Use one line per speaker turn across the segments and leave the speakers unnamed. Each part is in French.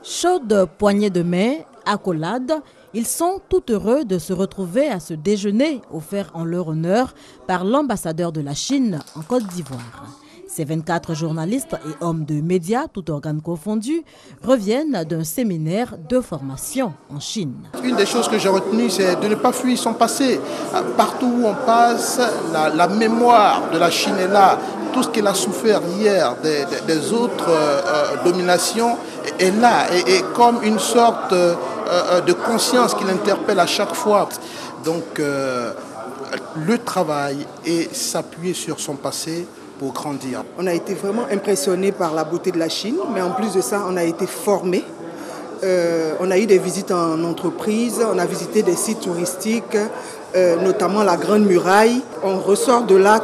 Chaude poignée de main, accolade, ils sont tout heureux de se retrouver à ce déjeuner offert en leur honneur par l'ambassadeur de la Chine en Côte d'Ivoire. Ces 24 journalistes et hommes de médias, tout organes confondus, reviennent d'un séminaire de formation en Chine.
Une des choses que j'ai retenues, c'est de ne pas fuir son passé. Partout où on passe, la mémoire de la Chine est là. Tout ce qu'elle a souffert hier des autres dominations est là, et comme une sorte de conscience qui l'interpelle à chaque fois. Donc le travail et s'appuyer sur son passé pour grandir.
On a été vraiment impressionnés par la beauté de la Chine, mais en plus de ça, on a été formés. On a eu des visites en entreprise, on a visité des sites touristiques, notamment la Grande Muraille. On ressort de là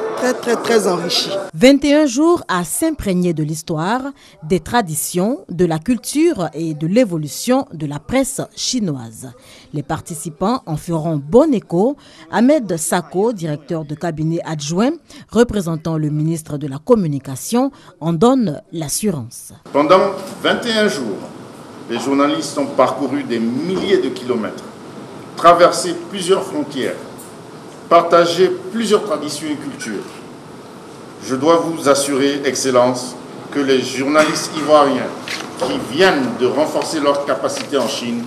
très enrichi.
21 jours à s'imprégner de l'histoire, des traditions, de la culture et de l'évolution de la presse chinoise. Les participants en feront bon écho. Ahmed Sako, directeur de cabinet adjoint, représentant le ministre de la Communication, en donne l'assurance.
Pendant 21 jours, les journalistes ont parcouru des milliers de kilomètres, traversé plusieurs frontières, partagé plusieurs traditions et cultures. Je dois vous assurer, Excellence, que les journalistes ivoiriens qui viennent de renforcer leur capacité en Chine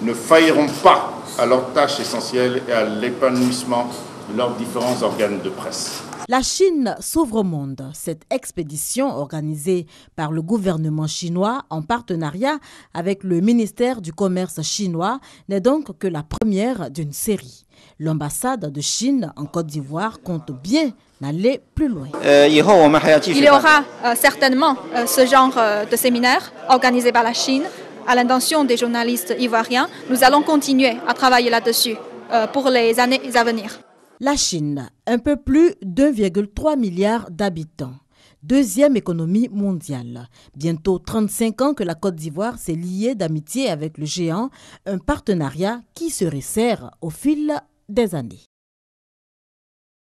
ne failliront pas à leurs tâches essentielles et à l'épanouissement de leurs différents organes de presse.
La Chine s'ouvre au monde. Cette expédition organisée par le gouvernement chinois en partenariat avec le ministère du Commerce chinois n'est donc que la première d'une série. L'ambassade de Chine en Côte d'Ivoire compte bien aller plus loin.
Il y aura certainement ce genre de séminaire organisé par la Chine à l'intention des journalistes ivoiriens. Nous allons continuer à travailler là-dessus pour les années à venir.
La Chine, un peu plus d'1,3 milliard d'habitants. Deuxième économie mondiale. Bientôt 35 ans que la Côte d'Ivoire s'est liée d'amitié avec le géant, un partenariat qui se resserre au fil des années.